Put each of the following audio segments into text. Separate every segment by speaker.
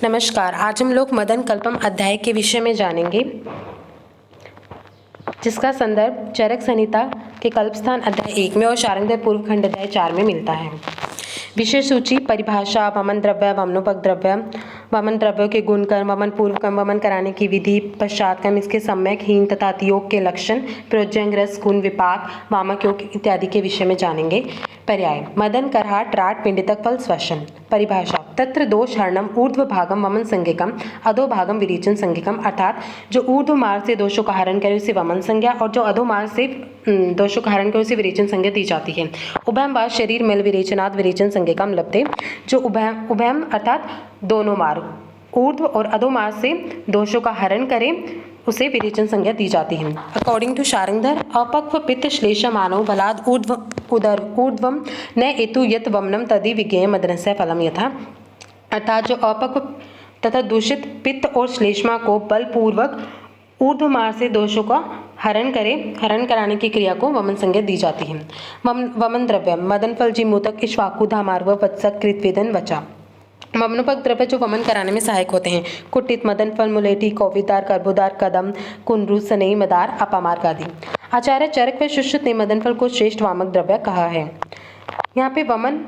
Speaker 1: नमस्कार। आज हम लोग मदन कल्पम अध्याय के विषय में जानेंगे, जिसका संदर्भ चरक संहिता के कल्पस्थान अध्याय 1 में और शारंगधर पूर्व खंड अध्याय 4 में मिलता है। विषय सूची, परिभाषा, वमन द्रव्य, वमनोपक द्रव्य, वमन द्रव्यों के गुण कर्म, वमन पूर्व कर्म, वमन कराने की विधि, पश्चात कर्म, इसके सम्यक, हीन तथा अतियोग के लक्षण, प्रोज्जंग, रस, गुण, विपाक, वामक योग इत्यादि के विषय में जानेंगे। पर्याय: मदन, करहाट, राट, पिंडितक फल, श्वसन। परिभाषा: तत्र दोष हरणम ऊर्ध्व भागम वमन संज्ञकम, अधो भागम विरेचन संज्ञकम। अर्थात जो ऊर्ध्व मार्ग से दोषों का हरण करे उसे वमन संज्ञा और जो अधो मार्ग से दोषों का हरण करे उसे विरेचन संज्ञा दी जाती है। उभयम वा शरीर मल विरेचनात् विरेचन संज्ञकम लभते। जो उभयम अर्थात दोनों मार्ग, ऊर्ध्व और अधो मार्ग से दोषों का हरण करे उसे विरेचन संज्ञा दी जाती है। अकॉर्डिंग टू शारंगधर, अपक्व पित्त श्लेष मानव बलाद ऊर्ध्वम न एतु यत वमनम तदि विज्ञेय मदनस्य फलम यथा। अर्थात जो अपक्व तथा दूषित पित्त और श्लेष्मा को बलपूर्वक ऊर्ध्व मार्ग से दोषों का हरण कराने की क्रिया को वमन संज्ञा दी जाती है। वमन द्रव्य: मदन फल, जीमूतक, इक्ष्वाकु, धामार्व, वत्सक, कृतवेदन, वचा। वमनोपक द्रव्य जो वमन कराने में सहायक होते हैं: कुटित, मदन फल, मुलेठी, कौविदार, कर्बूदार, कदम, कुंडरू, सनई, मदार, अपामार्क आदि। आचार्य चरक व सुश्रुत ने मदन फल को श्रेष्ठ वामक द्रव्य कहा है। यहाँ पे वमन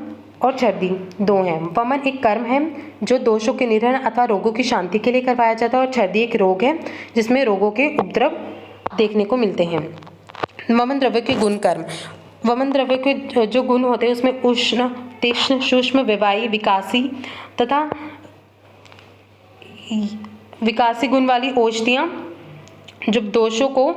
Speaker 1: और छर्दी दो हैं। वमन एक कर्म है जो दोषों के निधन अथवा रोगों की शांति के लिए करवाया जाता है, और छर्दी एक रोग है जिसमें रोगों के उपद्रव देखने को मिलते हैं। वमन द्रव्य के गुण कर्म: वमन द्रव्य के जो गुण होते हैं उसमें उष्ण, तीक्ष्ण, सूक्ष्म, विवायी, विकासी तथा विकासी गुण वाली औषधियाँ जब दोषों को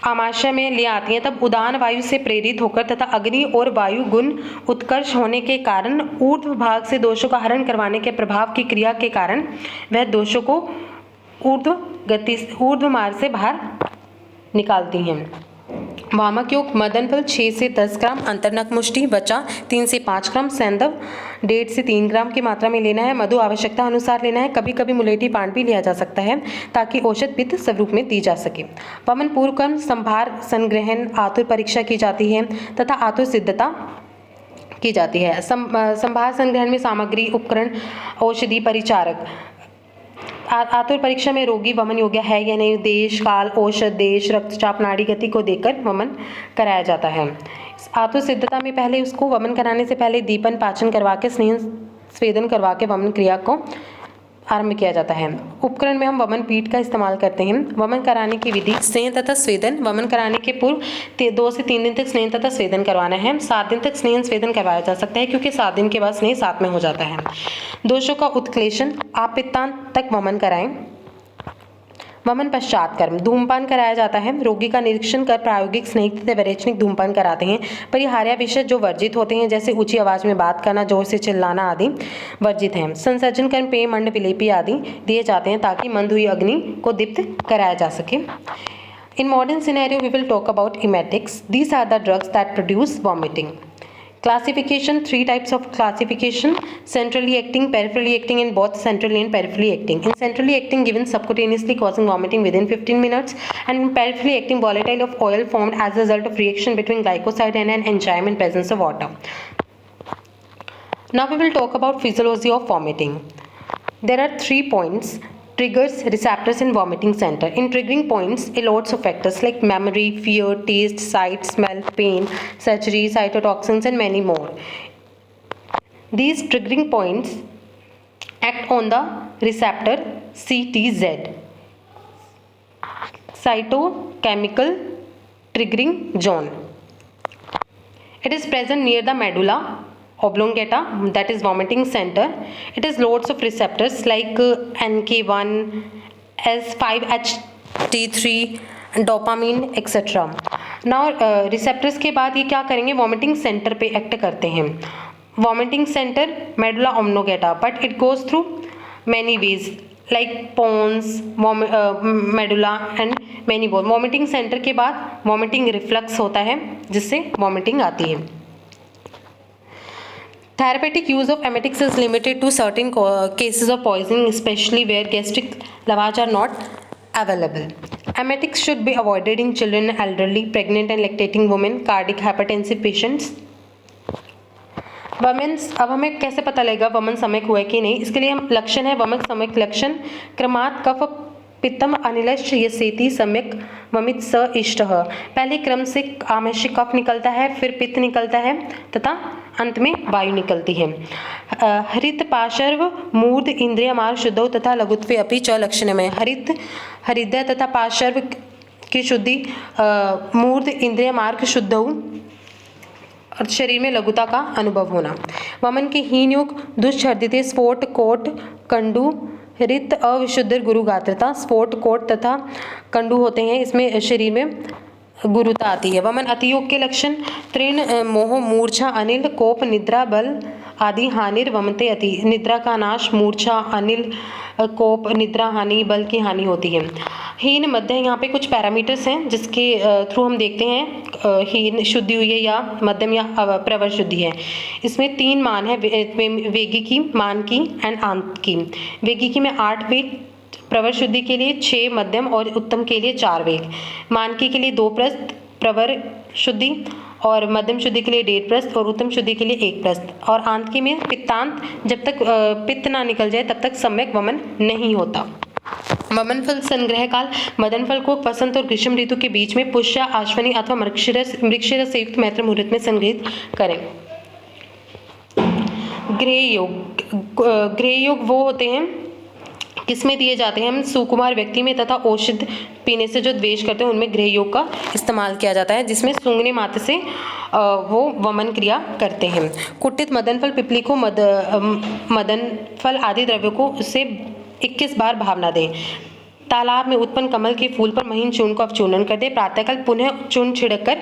Speaker 1: आमाशय में ले आती हैं, तब उदान वायु से प्रेरित होकर तथा अग्नि और वायु गुण उत्कर्ष होने के कारण ऊर्ध्व भाग से दोषों का हरण करवाने के प्रभाव की क्रिया के कारण वह दोषों को ऊर्ध्व मार्ग से बाहर निकालती हैं। वामक योग: मदन फल 6 से 10 ग्राम, अंतर्नक मुष्टि, वचा 3 से 5 ग्राम, सैंधव 1.5 से 3 ग्राम की मात्रा में लेना है। मधु आवश्यकता अनुसार लेना है। कभी कभी मुलेठी पान भी लिया जा सकता है ताकि औषध पित्त स्वरूप में दी जा सके। वमन पूर्व कर्म: संभार, संग्रहण, आतुर परीक्षा की जाती है तथा आतुर सिद्धता की जाती है। संभार संग्रहण में सामग्री, उपकरण, औषधि, परिचारक। आतुर परीक्षा में रोगी वमन योग्य है या नहीं, देश, काल, औषध, देश, रक्तचाप, नाड़ी गति को देखकर वमन कराया जाता है। आतुर सिद्धता में पहले उसको वमन कराने से पहले दीपन, पाचन करवा के, स्नेह स्वेदन करवा के वमन क्रिया को आरंभ किया जाता है। उपकरण में हम वमन पीठ का इस्तेमाल करते हैं। वमन कराने की विधि: स्नेह तथा स्वेदन: वमन कराने के पूर्व 2 से 3 दिन तक स्नेह तथा स्वेदन करवाना है। 7 दिन तक स्नेह स्वेदन करवाया जा सकता है क्योंकि 7 दिन के बाद स्नेह 7 में हो जाता है। दोषों का उत्क्लेशन: आपित्तांत तक वमन कराएं। वमन पश्चात कर्म: धूमपान कराया जाता है। रोगी का निरीक्षण कर प्रायोगिक, स्नेहिक तथा वैरेचनिक धूमपान कराते हैं। परिहार्य विषय जो वर्जित होते हैं, जैसे ऊंची आवाज में बात करना, जोर से चिल्लाना आदि वर्जित हैं। संसर्जन कर्म पेय, मंड, विलेपी आदि दिए जाते हैं ताकि मंद हुई अग्नि को दीप्त कराया जा सके। In modern scenario, we will talk about emetics. These are the drugs that produce vomiting. Classification: 3 types of classification: centrally acting, peripherally acting, and both centrally and peripherally acting. In centrally acting, given subcutaneously, causing vomiting within 15 minutes, and in peripherally acting, volatile of oil formed as a result of reaction between glycoside and an enzyme in presence of water. Now we will talk about physiology of vomiting. There are 3 points: triggers, receptors, and vomiting center. In triggering points, a lots of factors like memory, fear, taste, sight, smell, pain, surgery, cytotoxins, and many more. These triggering points act on the receptor CTZ, cytochemical triggering zone. It is present near the medulla oblongata, that is vomiting center. It is loads of receptors like NK1, S5HT3, dopamine, etc. Now receptors के बाद ये क्या करेंगे, vomiting center पे act करते हैं. Vomiting center medulla oblongata, but it goes through many ways like pons, medulla and many more. Vomiting center के बाद vomiting reflux होता है जिससे vomiting आती है. Therapeutic use of emetics is limited to certain cases of poisoning, especially where gastric lavage are not available. Emetics should be avoided in children, elderly, pregnant and lactating women, cardiac hypertensive patients. वमन, अब हमें कैसे पता लगेगा वमन सम्यक हुआ है कि नहीं? इसके लिए हम लक्षण है वमन सम्यक लक्षण, क्रमात् कफ पित्तम अनिलश्च यसेति सम्यक वमित स इष्टः। पहले क्रम से आमश्य कफ निकलता है, फिर पित्त निकलता है तथा अंत में वायु निकलती है। हरित पार्श्व मूर्ध इंद्रिय मार्ग शुद्धौ तथा लघुत्वे अपि च लक्षणमय। हृदय तथा पार्श्व की शुद्धि, मूर्ध इंद्रिय मार्ग शुद्धौ और शरीर में लघुता का अनुभव होना। वमन के हीन योग दुष्छर्दिते स्फोट कोट कंडू रित अविशुद्ध गुरु गात्रता। स्फोट कोट तथा कंडू होते हैं, इसमें शरीर में गुरुता आती है। वमन अतियोग के लक्षण तृण मोह मूर्छा अनिल कोप निद्रा बल आदि हानिर वमते अति। निद्रा का नाश, मूर्छा, अनिल, कोप, निद्रा हानि, बल की हानि होती है। हीन मध्य, यहाँ पे कुछ पैरामीटर्स हैं जिसके थ्रू हम देखते हैं हीन शुद्धि हुई है या मध्यम या प्रवर शुद्धि है। इसमें 3 मान है, वेगिकी, मानकी एंड आंतकी। वेगिकी में 8 वेग, प्रवर शुद्धि के लिए 6, मध्यम और उत्तम के लिए 4 वेग, मानकी के लिए 2 प्रस्थ, प्रवर शुद्धि और मध्यम शुद्धि के लिए 1.5 प्रस्थ और उत्तम शुद्धि के लिए 1 प्रस्थ। और आंतकी में पित्तांत, जब तक पित्त ना निकल जाए तब तक सम्यक वमन नहीं होता। वमन फल संग्रह काल, मदन फल को वसंत और ग्रीष्म ऋतु के बीच में पुष्य, अश्विनी अथवा मृगशिरस से युक्त मैत्र मुहूर्त में संग्रहित करें। ग्रह योग, ग्रह योग वो होते हैं किसमें दिए जाते हैं? हम सुकुमार व्यक्ति में तथा औषध पीने से जो द्वेष करते हैं उनमें गृह योग का इस्तेमाल किया जाता है, जिसमें सूंघने मात्र से वो वमन क्रिया करते हैं। कुटित मदन फल पिपली को मदन फल आदि द्रव्यों को उससे 21 बार भावना दें। तालाब में उत्पन्न कमल के फूल पर महीन चूर्ण को अवचूर्णन कर दे। प्रातःकाल पुनः चूर्ण छिड़क कर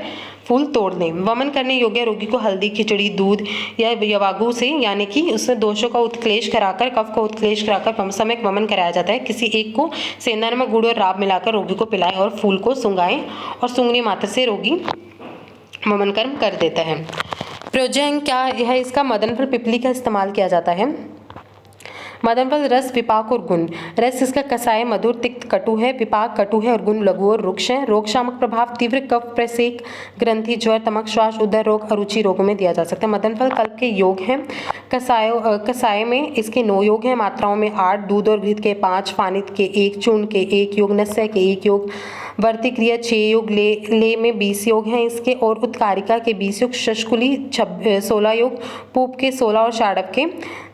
Speaker 1: फूल तोड़ दें। वमन करने योग्य रोगी को हल्दी, खिचड़ी, दूध या यवागु से, यानी कि उसमें दोषों का उत्क्लेश कराकर, कफ का उत्क्लेश कराकर सम्यक वमन कराया जाता है। किसी एक को सेंधा नमक, गुड़ और राब मिलाकर रोगी को पिलाएं और फूल को सूंघाएं और सूंघने मात्र से रोगी वमन कर्म कर देता है। प्रयोजन क्या है इसका? मदन फल पिपली का इस्तेमाल किया जाता है। मदन फल रस, विपाक और गुण। रस इसका कसाय, मधुर, तिक्त, कटु है। विपाक कटु है और गुण लघु और रुक्ष है। रोग शामक प्रभाव तीव्र कफ, प्रसेक, ग्रंथि, ज्वर, तमक, श्वास, उदर रोग, अरुचि रोगों में दिया जा सकता है। मदन फल कल्प के योग हैं। कसाय में इसके 9 योग हैं, मात्राओं में 8, दूध और घृत के 5, फानित के 1, चूर्ण के 1 योग, नस्य के 1 योग, वर्ती क्रिया 6 योग, ले में 20 योग हैं इसके, और उत्कारिका के 20 योग, शशकुली 16 योग, पूप के 16 और शाडव के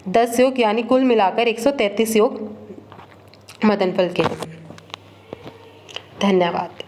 Speaker 1: 10 योग, यानी कुल मिलाकर 133 योग मदन फल के। धन्यवाद।